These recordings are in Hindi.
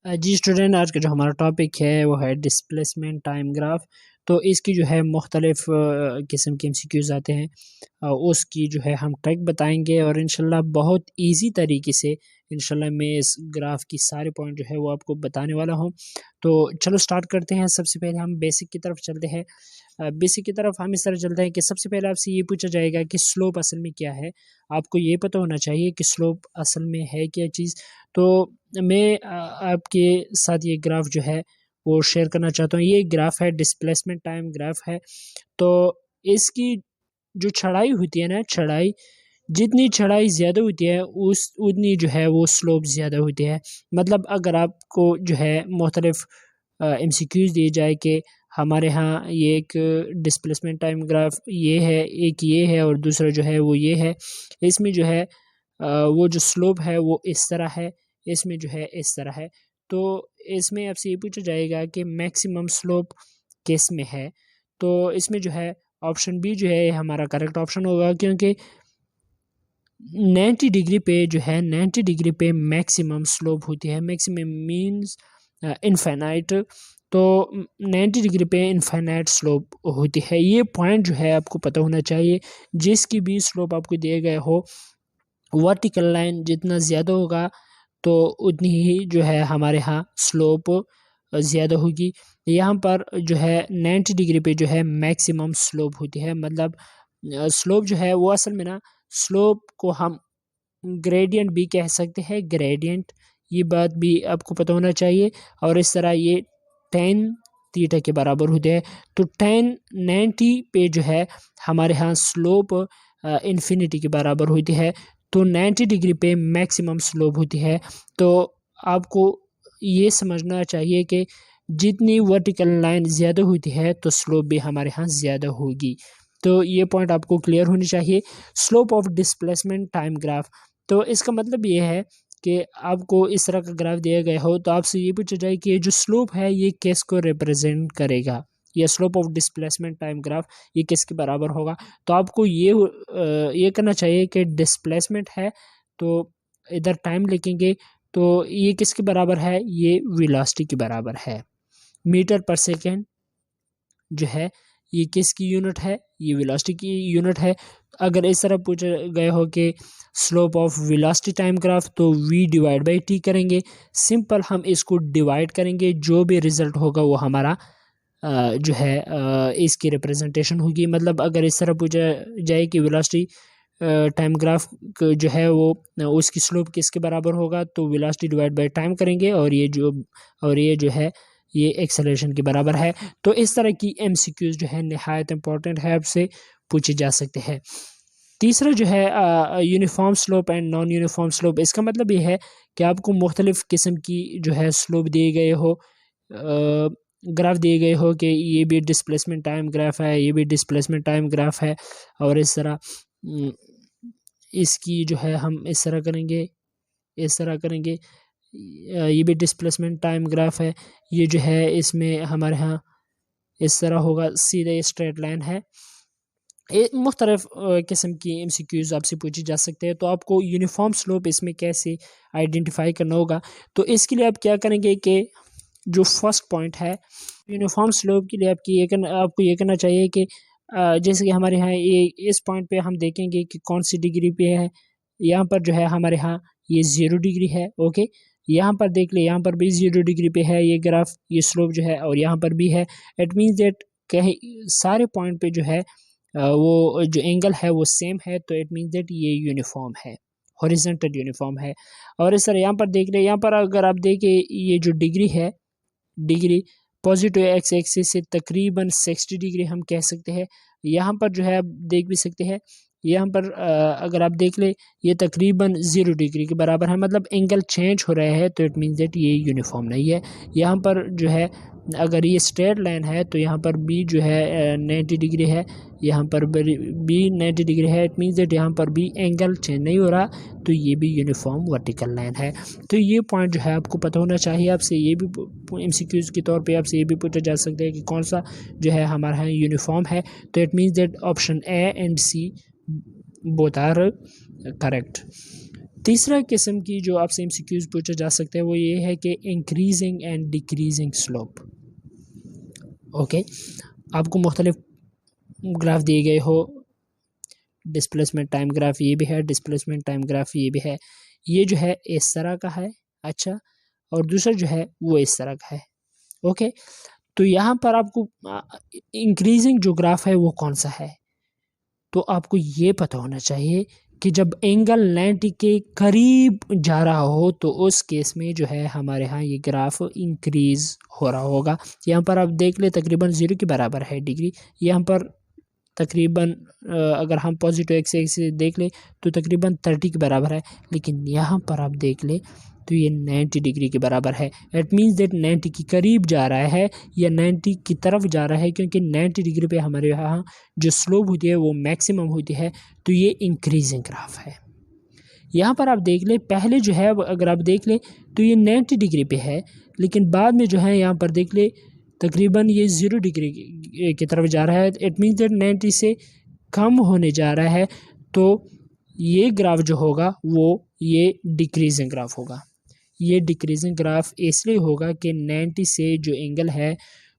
जी स्टूडेंट, आज का जो हमारा टॉपिक है वो है डिस्प्लेसमेंट टाइम ग्राफ। तो इसकी जो है मुख्तलिफ किस्म के एमसीक्यूज़ आते हैं। उसकी जो है हम ट्रिक बताएंगे और इंशाल्लाह बहुत इजी तरीके से इंशाल्लाह मैं इस ग्राफ की सारे पॉइंट जो है वो आपको बताने वाला हूँ। तो चलो स्टार्ट करते हैं। सबसे पहले हम बेसिक की तरफ चलते हैं। बेसिक की तरफ हम इस तरह चलते हैं कि सबसे पहले आपसे ये पूछा जाएगा कि स्लोप असल में क्या है। आपको ये पता होना चाहिए कि स्लोप असल में है क्या चीज़। तो मैं आपके साथ ये ग्राफ जो है वो शेयर करना चाहता हूँ। ये ग्राफ है, डिस्प्लेसमेंट टाइम ग्राफ है। तो इसकी जो चढ़ाई होती है ना, चढ़ाई जितनी चढ़ाई ज़्यादा होती है उस उतनी जो है वो स्लोप ज़्यादा होती है। मतलब अगर आपको जो है मुख्तलिफ एमसीक्यूज़ दिए जाए कि हमारे यहाँ ये एक डिस्प्लेसमेंट टाइम ग्राफ ये है, एक ये है और दूसरा जो है वो ये है। इसमें जो है वो जो स्लोप है वो इस तरह है, इसमें जो है इस तरह है। तो इसमें आपसे ये पूछा जाएगा कि मैक्सिमम स्लोप किस में है। तो इसमें जो है ऑप्शन बी जो है हमारा करेक्ट ऑप्शन होगा, क्योंकि 90 डिग्री पे जो है 90 डिग्री पे मैक्सिमम स्लोप होती है। Maximum means infinite. तो 90 डिग्री पे इनफाइनाइट स्लोप होती है। ये पॉइंट जो है आपको पता होना चाहिए। जिसकी भी स्लोप आपको दिए गए हो, वर्टिकल लाइन जितना ज़्यादा होगा तो उतनी ही जो है हमारे यहाँ स्लोप ज़्यादा होगी। यहाँ पर जो है 90 डिग्री पे जो है मैक्सिमम स्लोप होती है। मतलब स्लोप जो है वो असल में ना, स्लोप को हम ग्रेडियंट भी कह सकते हैं, ग्रेडियंट। ये बात भी आपको पता होना चाहिए। और इस तरह ये टेन थीटा के बराबर होते हैं। तो टेन 90 पे जो है हमारे यहाँ स्लोप इन्फिनिटी के बराबर होती है। तो 90 डिग्री पे मैक्सिमम स्लोप होती है। तो आपको ये समझना चाहिए कि जितनी वर्टिकल लाइन ज़्यादा होती है तो स्लोप भी हमारे यहाँ ज़्यादा होगी। तो ये पॉइंट आपको क्लियर होनी चाहिए। Slope of displacement time graph, तो इसका मतलब ये है कि आपको इस तरह का ग्राफ दिया गया हो तो आपसे ये पूछा जाए कि ये जो स्लोप है ये किस को रिप्रेजेंट करेगा, या slope of displacement time graph ये किसके बराबर होगा। तो आपको ये करना चाहिए कि डिस्प्लेसमेंट है तो इधर टाइम लिखेंगे। तो ये किसके बराबर है, ये वेलोसिटी के बराबर है। मीटर पर सेकेंड जो है ये किसकी यूनिट है, ये वेलोसिटी की यूनिट है। अगर इस तरह पूछा गया हो कि slope of velocity time graph, तो v डिवाइड बाई टी करेंगे। सिंपल हम इसको डिवाइड करेंगे, जो भी रिजल्ट होगा वो हमारा जो है इसकी रिप्रेजेंटेशन होगी। मतलब अगर इस तरह पूछा जाए कि वेलोसिटी टाइम ग्राफ जो है वो उसकी स्लोप किसके बराबर होगा, तो वेलोसिटी डिवाइड बाय टाइम करेंगे और ये जो है ये एक्सेलरेशन के बराबर है। तो इस तरह की एमसीक्यूज जो है नहायत इंपॉर्टेंट है, आपसे पूछे जा सकते हैं। तीसरा जो है uniform slope and non uniform slope. इसका मतलब ये है कि आपको मुख्तलिफ किस्म की जो है स्लोप दिए गए हो, ग्राफ दिए गए हो कि ये भी डिस्प्लेसमेंट टाइम ग्राफ है, ये भी डिस्प्लेसमेंट टाइम ग्राफ है। और इस तरह इसकी जो है हम इस तरह करेंगे, इस तरह करेंगे। ये भी डिस्प्लेसमेंट टाइम ग्राफ है। ये जो है इसमें हमारे यहाँ इस तरह होगा, सीधे स्ट्रेट लाइन है। मुख्तलिफ किस्म की एमसीक्यूज आपसे पूछी जा सकते हैं। तो आपको यूनिफॉर्म स्लोप इसमें कैसे आइडेंटिफाई करना होगा। तो इसके लिए आप क्या करेंगे कि जो फर्स्ट पॉइंट है यूनिफॉर्म स्लोप के लिए आपको ये करना चाहिए कि जैसे कि हमारे यहाँ ये इस पॉइंट पे हम देखेंगे कि कौन सी डिग्री पे है। यहाँ पर जो है हमारे यहाँ ये 0 डिग्री है। ओके, यहाँ पर देख ले, यहाँ पर भी 0 डिग्री पे है ये ग्राफ, ये स्लोप जो है, और यहाँ पर भी है। इट मीन्स दैट कहीं सारे पॉइंट पे जो है वो जो एंगल है वो सेम है। तो इट मीन्स दैट ये यूनिफॉर्म है, हॉरिजॉन्टल यूनिफॉर्म है। और इस तरह यहाँ पर देख ले, यहाँ पर अगर आप देखें ये जो डिग्री है, डिग्री पॉजिटिव एक्स एक्सिस से तकरीबन 60 डिग्री हम कह सकते हैं। यहाँ पर जो है आप देख भी सकते हैं, यहाँ पर अगर आप देख ले ये तकरीबन 0 डिग्री के बराबर है। मतलब एंगल चेंज हो रहा है, तो इट मीन्स दैट ये यूनिफॉर्म नहीं है। यहाँ पर जो है अगर ये स्ट्रेट लाइन है तो यहाँ पर बी जो है 90 डिग्री है, यहाँ पर बी 90 डिग्री है। इट मीन्स दैट यहाँ पर भी एंगल चेंज नहीं हो रहा, तो ये भी यूनिफॉर्म वर्टिकल लाइन है। तो ये पॉइंट जो है आपको पता होना चाहिए। आपसे ये भी एमसीक्यूज के तौर पे आपसे ये भी पूछा जा सकता है कि कौन सा जो है हमारा यहाँ यूनिफॉर्म है। तो it means that option A and C both are correct. तीसरा किस्म की जो आपसे एमसीक्यूज पूछा जा सकता है वो ये है कि increasing and decreasing slope. Okay, आपको मुख्तलिफ ग्राफ दिए गए हो, डिस्प्लेसमेंट टाइम ग्राफ ये भी है, डिस्प्लेसमेंट टाइम ग्राफ ये भी है। ये जो है इस तरह का है, अच्छा, और दूसरा जो है वो इस तरह का है। ओके, तो यहाँ पर आपको इंक्रीजिंग जो ग्राफ है वो कौन सा है, तो आपको ये पता होना चाहिए कि जब एंगल 90 के करीब जा रहा हो तो उस केस में जो है हमारे यहाँ ये ग्राफ इंक्रीज हो रहा होगा। यहाँ पर आप देख ले तकरीबन 0 के बराबर है डिग्री, यहाँ पर तकरीबन अगर हम पॉजिटिव एक्स से देख ले तो तकरीबन 30 के बराबर है, लेकिन यहाँ पर आप देख ले तो ये 90 डिग्री के बराबर है। इट मीन्स दैट 90 के करीब जा रहा है या 90 की तरफ जा रहा है, क्योंकि 90 डिग्री पे हमारे यहाँ जो स्लोप होती है वो मैक्सिमम होती है, तो ये इंक्रीजिंग ग्राफ है। यहाँ पर आप देख ले पहले जो है अगर आप देख ले तो ये 90 डिग्री पे है, लेकिन बाद में जो है यहाँ पर देख ले तकरीबन ये 0 डिग्री की तरफ जा रहा है। इट मीन्स दैट 90 से कम होने जा रहा है, तो ये ग्राफ जो होगा वो ये डिक्रीजिंग ग्राफ होगा। ये डिक्रीजिंग ग्राफ इसलिए होगा कि 90 से जो एंगल है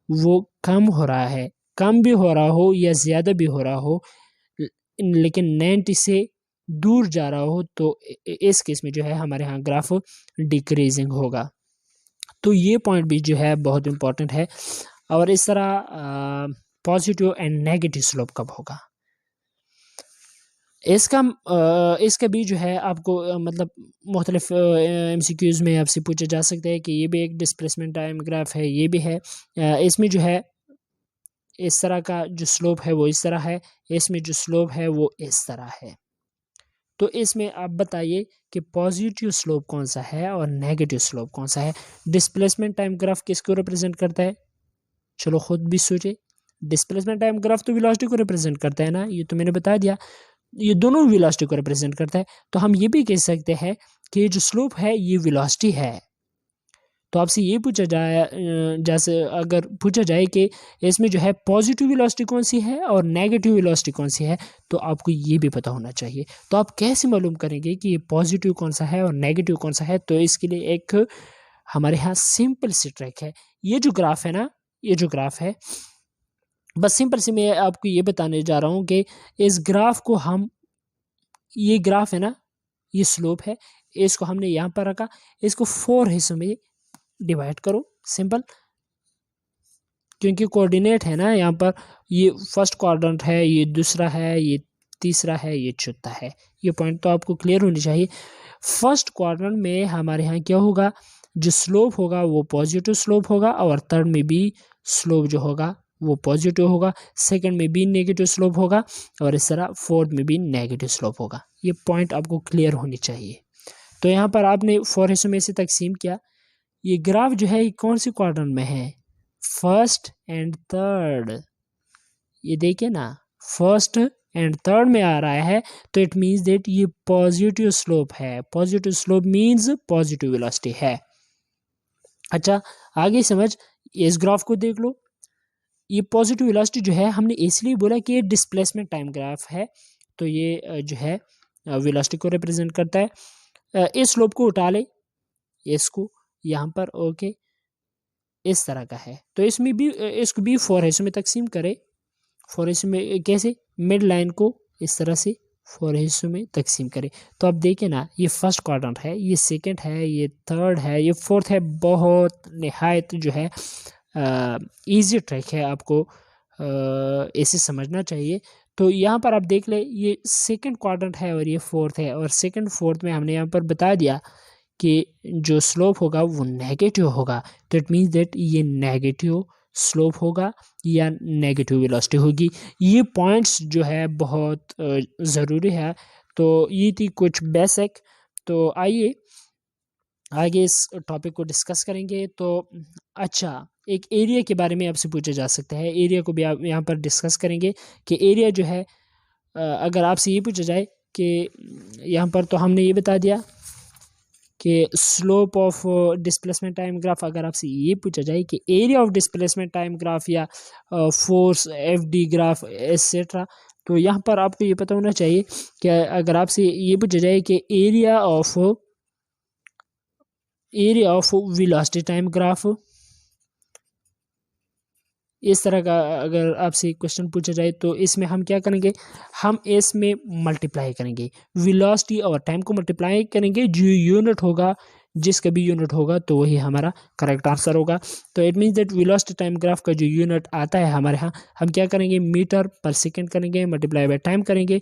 वो कम हो रहा है, कम भी हो रहा हो या ज़्यादा भी हो रहा हो, लेकिन 90 से दूर जा रहा हो तो इस केस में जो है हमारे यहाँ ग्राफ डिक्रीजिंग होगा। तो ये पॉइंट भी जो है बहुत इम्पोर्टेंट है। और इस तरह पॉजिटिव एंड नेगेटिव स्लोप कब होगा, इसका भी जो है आपको मतलब मुख्तलिफ एमसीक्यूज में आपसे पूछा जा सकता है कि ये भी एक डिस्प्लेसमेंट टाइम ग्राफ है, ये भी है। इसमें जो है इस तरह का जो स्लोप है वो इस तरह है, इसमें जो स्लोप है वो इस तरह है। तो इसमें आप बताइए कि पॉजिटिव स्लोप कौन सा है और नेगेटिव स्लोप कौन सा है। डिस्प्लेसमेंट टाइम ग्राफ किसको रिप्रेजेंट करता है, चलो खुद भी सोचे। डिस्प्लेसमेंट टाइम ग्राफ तो वेलोसिटी को रिप्रेजेंट करता है ना, ये तो मैंने बता दिया, ये दोनों वेलोसिटी को रिप्रेजेंट करता है। तो हम ये भी कह सकते हैं कि जो स्लोप है ये वेलोसिटी है। तो आपसे ये पूछा जाए, जैसे अगर पूछा जाए कि इसमें जो है पॉजिटिव वेलोसिटी कौन सी है और नेगेटिव वेलोसिटी कौन सी है, तो आपको ये भी पता होना चाहिए। तो आप कैसे मालूम करेंगे कि ये पॉजिटिव कौन सा है और नेगेटिव कौन सा है, तो इसके लिए एक हमारे यहाँ सिंपल सी ट्रिक है। ये जो ग्राफ है ना, ये जो ग्राफ है, बस सिंपल से मैं आपको ये बताने जा रहा हूँ कि इस ग्राफ को हम, ये ग्राफ है ना, ये स्लोप है, इसको हमने यहाँ पर रखा, इसको 4 हिस्सों में डिवाइड करो, सिंपल, क्योंकि कोऑर्डिनेट है ना यहाँ पर, ये फर्स्ट क्वाड्रेंट है, ये दूसरा है, ये तीसरा है, ये चौथा है। ये पॉइंट तो आपको क्लियर होनी चाहिए। फर्स्ट क्वाड्रेंट में हमारे यहाँ क्या होगा, जो स्लोप होगा वो पॉजिटिव स्लोप होगा, और थर्ड में भी स्लोप जो होगा वो पॉजिटिव होगा, सेकंड में भी नेगेटिव स्लोप होगा, और इस तरह फोर्थ में भी नेगेटिव स्लोप होगा। ये पॉइंट आपको क्लियर होनी चाहिए। तो यहाँ पर आपने 4 हिस्सों में से तकसीम किया। ये ग्राफ जो है ये कौन सी क्वाड्रेंट में है, फर्स्ट एंड थर्ड। ये देखिए ना, फर्स्ट एंड थर्ड में आ रहा है, तो इट मीन्स दैट ये पॉजिटिव स्लोप है। Positive slope means positive velocity है। अच्छा, आगे समझ, इस ग्राफ को देख लो। ये पॉजिटिव वेलोसिटी जो है हमने इसलिए बोला कि ये डिस्प्लेसमेंट टाइम ग्राफ है, तो ये जो है वेलोसिटी को रिप्रेजेंट करता है। इस स्लोप को उठा ले, इसको यहाँ पर, ओके, इस तरह का है। तो इसमें भी इसको भी 4 हिस्सों में तकसीम करें। 4 हिस्सों में कैसे, मिड लाइन को इस तरह से 4 हिस्सों में तकसीम करें। तो आप देखें ना, ये फर्स्ट क्वाड्रेंट है, ये सेकंड है, ये थर्ड है, ये फोर्थ है। बहुत निहायत जो है इजी ट्रिक है, आपको इसे समझना चाहिए। तो यहाँ पर आप देख ले, ये सेकंड क्वाड्रेंट है और ये फोर्थ है, और सेकंड फोर्थ में हमने यहाँ पर बता दिया कि जो स्लोप होगा वो नेगेटिव होगा। तो इट मीन्स दैट ये नेगेटिव स्लोप होगा या नेगेटिव वेलोसिटी होगी। ये पॉइंट्स जो है बहुत ज़रूरी है। तो ये थी कुछ बेसिक। तो आइए आगे इस टॉपिक को डिस्कस करेंगे। तो अच्छा, एक एरिया के बारे में आपसे पूछा जा सकता है, एरिया को भी आप यहाँ पर डिस्कस करेंगे कि एरिया जो है अगर आपसे ये पूछा जाए कि यहाँ पर, तो हमने ये बता दिया कि slope of displacement time graph, अगर आपसे ये पूछा जाए कि area of displacement time graph या force F D graph etcetera, तो यहाँ पर आपको ये पता होना चाहिए कि अगर आपसे ये पूछा जाए कि area of velocity time graph, इस तरह का अगर आपसे क्वेश्चन पूछा जाए तो इसमें हम क्या करेंगे, हम इसमें मल्टीप्लाई करेंगे वेलोसिटी और टाइम को मल्टीप्लाई करेंगे, जो यूनिट होगा जिसका भी यूनिट होगा तो वही हमारा करेक्ट आंसर होगा। तो it means that velocity time graph का जो यूनिट आता है हमारे यहाँ, हम क्या करेंगे मीटर पर सेकेंड करेंगे, मल्टीप्लाई बाय टाइम करेंगे,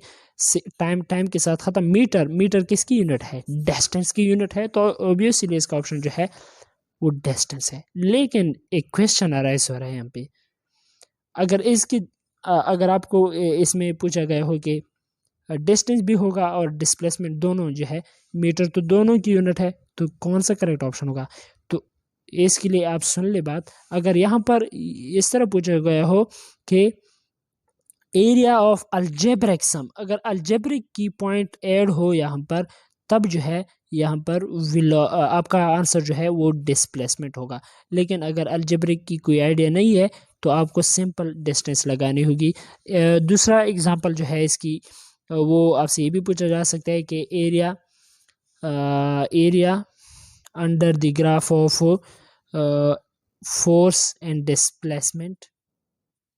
टाइम के साथ खत्म। मीटर किसकी यूनिट है, डिस्टेंस की यूनिट है, तो ऑब्वियसली इसका ऑप्शन जो है वो डिस्टेंस है। लेकिन एक क्वेश्चन आ रहा है इस बार यहाँ पे, अगर आपको इसमें पूछा गया हो कि डिस्टेंस भी होगा और डिस्प्लेसमेंट दोनों जो है, मीटर तो दोनों की यूनिट है, तो कौन सा करेक्ट ऑप्शन होगा। तो इसके लिए आप सुन ले बात, अगर यहाँ पर इस तरह पूछा गया हो कि एरिया ऑफ अलजेब्रिक सम, अगर अलजेब्रिक की पॉइंट ऐड हो यहाँ पर, तब जो है यहाँ पर आपका आंसर जो है वो डिस्प्लेसमेंट होगा। लेकिन अगर अलजेब्रिक की कोई आइडिया नहीं है तो आपको सिंपल डिस्टेंस लगानी होगी। दूसरा एग्जांपल जो है इसकी, वो आपसे ये भी पूछा जा सकता है कि area under the graph of force and displacement,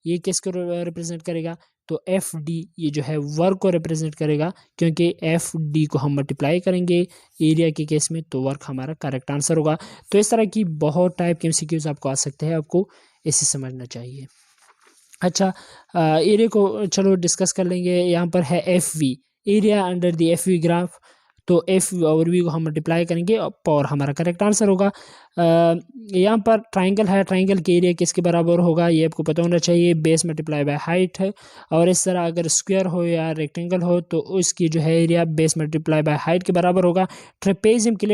ये किसको रिप्रेजेंट करेगा, तो एफ डी ये जो है वर्क को रिप्रेजेंट करेगा, क्योंकि एफ डी को हम मल्टीप्लाई करेंगे एरिया के केस में, तो वर्क हमारा करेक्ट आंसर होगा। तो इस तरह की बहुत टाइप के एमसीक्यूज आपको आ सकते हैं, आपको इसे समझना चाहिए। अच्छा, एरिया को चलो डिस्कस कर लेंगे। यहाँ पर है F V, area under the F V graph, तो एफ और वी को हम मल्टीप्लाई करेंगे और हमारा करेक्ट आंसर होगा। यहाँ पर ट्राइंगल है, ट्राइंगल के एरिया किसके बराबर होगा ये आपको पता होना चाहिए, बेस मल्टीप्लाई बाय हाइट है। और इस तरह अगर स्क्वायर हो या रेक्टेंगल हो तो उसकी जो है area base multiply by height के बराबर होगा। ट्रेपेजियम के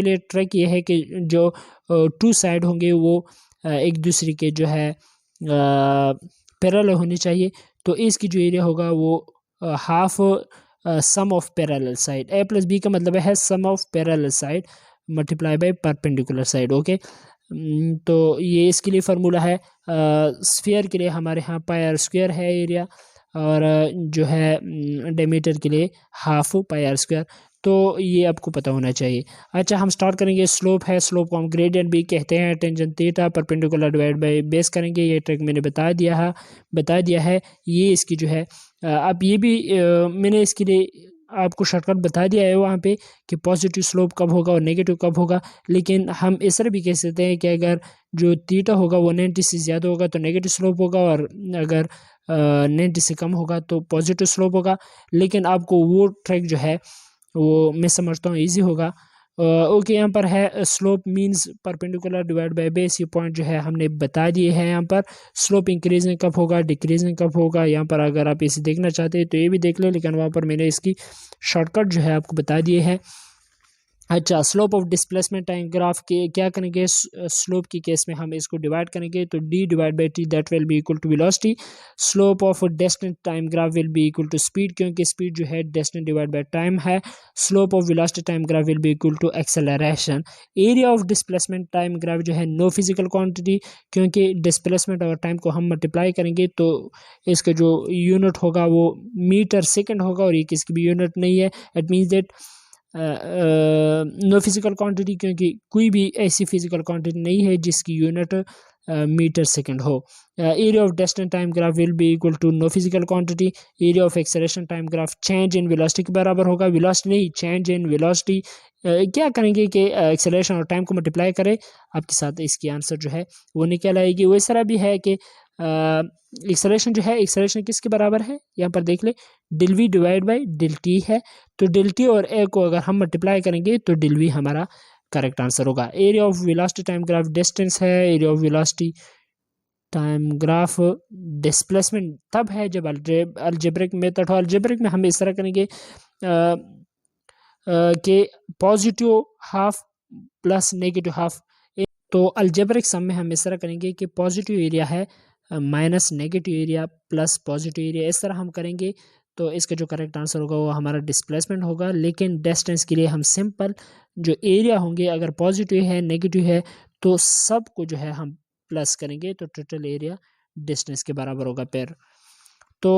लिए ट्रिक ये है कि जो टू साइड होंगे वो एक दूसरे के जो है पैरेलल होनी चाहिए, तो इसकी जो एरिया होगा वो half sum of parallel side, A plus B का मतलब है sum of parallel side multiply by perpendicular side. Okay, तो ये इसके लिए फार्मूला है। स्फीयर के लिए हमारे यहाँ पाई आर स्क्वायर है एरिया, और जो है डायमीटर के लिए हाफ पाई आर स्क्वायर, तो ये आपको पता होना चाहिए। अच्छा, हम स्टार्ट करेंगे, स्लोप है, स्लोप को हम ग्रेडियंट भी कहते हैं, tangent theta perpendicular divide by base करेंगे, ये ट्रिक मैंने बता दिया है। ये इसकी जो है अब ये भी मैंने इसके लिए आपको शॉर्टकट बता दिया है वहाँ पे कि पॉजिटिव स्लोप कब होगा और नेगेटिव कब होगा। लेकिन हम इस तरह भी कह सकते हैं कि अगर जो थीटा होगा वो 90 से ज़्यादा होगा तो नेगेटिव स्लोप होगा, और अगर 90 से कम होगा तो पॉजिटिव स्लोप होगा। लेकिन आपको वो ट्रिक जो है वो मैं समझता हूँ ईजी होगा। ओके, यहाँ पर है slope means perpendicular divide by base, ये पॉइंट जो है हमने बता दिए हैं। यहाँ पर स्लोप इंक्रीजिंग कब होगा, डिक्रीजिंग कब होगा, यहाँ पर अगर आप इसे देखना चाहते हैं तो ये भी देख ले, लेकिन वहाँ पर मैंने इसकी शॉर्टकट जो है आपको बता दिए हैं। अच्छा, slope of displacement time graph के क्या करेंगे, स्लोप की केस में हम इसको डिवाइड करेंगे, तो d divide by T that will be equal to velocity. Slope of distance time graph will be equal to speed, क्योंकि स्पीड जो है डिस्टेंस डिवाइड बाई टाइम है। Slope of velocity time graph will be equal to acceleration. Area of displacement time graph जो है नो फिजिकल क्वांटिटी, क्योंकि डिस्प्लेसमेंट और टाइम को हम मल्टीप्लाई करेंगे तो इसका जो यूनिट होगा वो मीटर सेकेंड होगा, और ये किसकी भी यूनिट नहीं है। It means that no physical quantity, क्योंकि कोई भी ऐसी फिजिकल क्वांटिटी नहीं है जिसकी यूनिट मीटर सेकेंड हो। Area of distance time graph will be equal to no physical quantity. Area of acceleration time graph change in velocity के बराबर होगा, वेलोसिटी नहीं, चेंज इन वेलोसिटी। क्या करेंगे कि एक्सेलरेशन और टाइम को मल्टीप्लाई करें, आपके साथ इसकी आंसर जो है वो निकल आएगी। वो इस तरह भी है कि एक्सेलरेशन जो है, एक्सेलरेशन किसके बराबर है, यहाँ पर देख ले, del V divide by del T है, तो डिल टी और ए को अगर हम मल्टीप्लाई करेंगे तो डिल वी हमारा करेक्ट आंसर होगा। Area of velocity time graph distance है, area of velocity time graph displacement तब है जब अलजेब्रिक मेथड हो। अलजेब्रिक में हम इस तरह करेंगे कि positive half plus negative half, तो अलजेब्रिक सम में हम इस तरह करेंगे कि पॉजिटिव एरिया है minus negative area plus positive area, इस तरह हम करेंगे, तो इसका जो करेक्ट आंसर होगा वो हमारा डिस्प्लेसमेंट होगा। लेकिन डिस्टेंस के लिए हम सिंपल जो एरिया होंगे, अगर पॉजिटिव है नेगेटिव है तो सब को जो है हम प्लस करेंगे, तो टोटल एरिया डिस्टेंस के बराबर होगा पेर। तो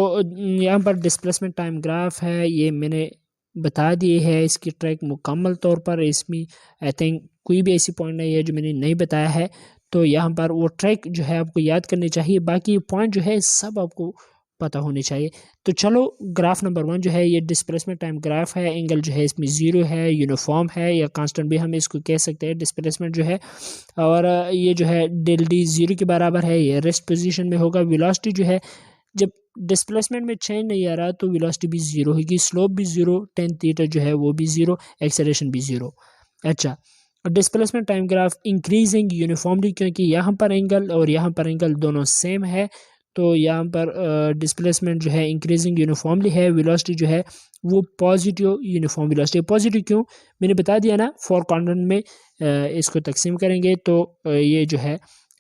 यहाँ पर डिस्प्लेसमेंट टाइम ग्राफ है, ये मैंने बता दिए है इसकी ट्रैक मुकम्मल तौर पर। इसमें आई थिंक कोई भी ऐसी पॉइंट नहीं है जो मैंने नहीं बताया है। तो यहाँ पर वो ट्रैक जो है आपको याद करनी चाहिए, बाकी पॉइंट जो है सब आपको पता होने चाहिए। तो चलो ग्राफ नंबर 1 जो है ये डिस्प्लेसमेंट टाइम ग्राफ है। एंगल जो है इसमें 0 है, यूनिफॉर्म है या कांस्टेंट भी हम इसको कह सकते हैं डिस्प्लेसमेंट जो है। और ये जो है डेल डी 0 के बराबर है, ये रेस्ट पोजीशन में होगा। वेलोसिटी जो है जब डिस्प्लेसमेंट में चेंज नहीं आ रहा तो वेलोसिटी भी 0 होगी, स्लोप भी 0, टेन थीटा जो है वो भी 0, एक्सेलरेशन भी 0। अच्छा, displacement time graph increasing uniformly, क्योंकि यहाँ पर एंगल और यहाँ पर एंगल दोनों सेम है, तो यहाँ पर डिस्प्लेसमेंट जो है इंक्रीजिंग यूनिफॉर्मली है। वेलोसिटी जो है वो पॉजिटिव यूनिफॉर्म वेलोसिटी। पॉजिटिव क्यों, मैंने बता दिया ना, 4 क्वाड्रेंट में इसको तकसीम करेंगे तो ये जो है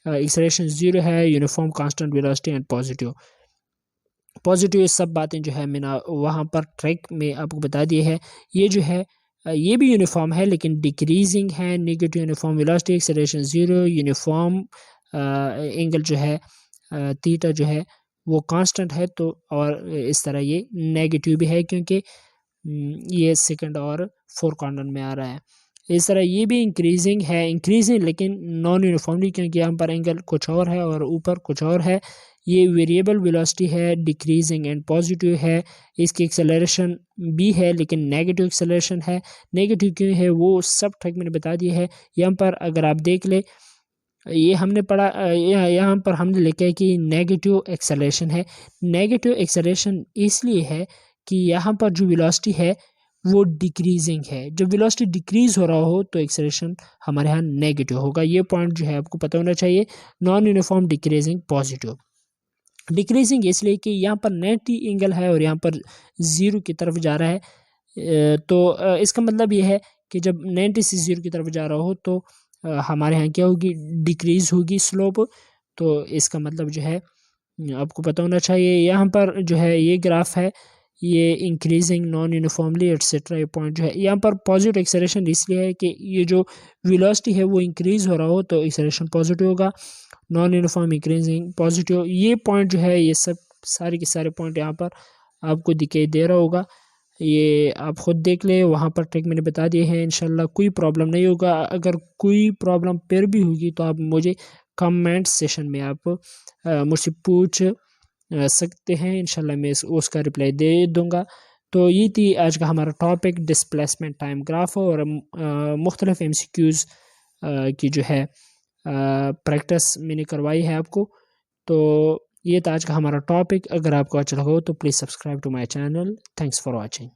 एक्सेलरेशन 0 है, uniform constant velocity and positive. ये सब बातें जो है मैंने वहाँ पर ट्रैक में आपको बता दिए है। ये जो है ये भी यूनिफॉर्म है लेकिन डिक्रीजिंग है, negative uniform velocity, acceleration 0, uniform angle जो है थीटा जो है वो कांस्टेंट है। तो और इस तरह ये नेगेटिव भी है क्योंकि ये सेकंड और 4 क्वाड्रेंट में आ रहा है। इस तरह ये भी इंक्रीजिंग है, इंक्रीजिंग लेकिन नॉन यूनिफॉर्मली, क्योंकि यहाँ पर एंगल कुछ और है और ऊपर कुछ और है। ये वेरिएबल वेलोसिटी है, डिक्रीजिंग एंड पॉजिटिव है। इसकी एक्सेलरेशन भी है लेकिन नेगेटिव एक्सेलरेशन है। नेगेटिव क्यों है वो सब ट्रैक मैंने बता दिया है। यहाँ पर अगर आप देख ले, ये हमने पढ़ा यहाँ पर हमने लिखा है कि नेगेटिव एक्सेलरेशन है। नेगेटिव एक्सेलरेशन इसलिए है कि यहाँ पर जो वेलोसिटी है वो डिक्रीजिंग है। जब वेलोसिटी डिक्रीज हो रहा हो तो एक्सेलरेशन हमारे यहाँ नेगेटिव होगा। ये पॉइंट जो है आपको पता होना चाहिए। Non uniform, decreasing, positive. Decreasing इसलिए कि यहाँ पर 90 एंगल है और यहाँ पर 0 की तरफ जा रहा है। तो इसका मतलब ये है कि जब 90 से 0 की तरफ जा रहा हो तो हमारे यहाँ क्या होगी, डिक्रीज होगी स्लोप। तो इसका मतलब जो है आपको पता होना चाहिए। यहाँ पर जो है ये ग्राफ है, ये इंक्रीजिंग नॉन यूनिफॉर्मली एटसेट्रा। ये पॉइंट जो है यहाँ पर पॉजिटिव एक्सेलरेशन इसलिए है कि ये जो वेलोसिटी है वो इंक्रीज हो रहा हो तो एक्सेलरेशन पॉजिटिव होगा। नॉन यूनिफॉर्म, इंक्रीजिंग, पॉजिटिव, ये पॉइंट जो है ये सब सारे के सारे पॉइंट यहाँ पर आपको दिखाई दे रहा होगा। ये आप खुद देख ले, वहाँ पर ट्रिक मैंने बता दिए हैं। इंशाल्लाह कोई प्रॉब्लम नहीं होगा। अगर कोई प्रॉब्लम फिर भी होगी तो आप मुझे कमेंट सेशन में आप मुझसे पूछ सकते हैं। इंशाल्लाह मैं उसका रिप्लाई दे दूंगा। तो ये थी आज का हमारा टॉपिक, डिस्प्लेसमेंट टाइम ग्राफ और मुख्तलिफ MCQs की जो है प्रैक्टिस मैंने करवाई है आपको। तो ये था आज का हमारा टॉपिक। अगर आपको अच्छा लगा हो तो please subscribe to my channel. Thanks for watching.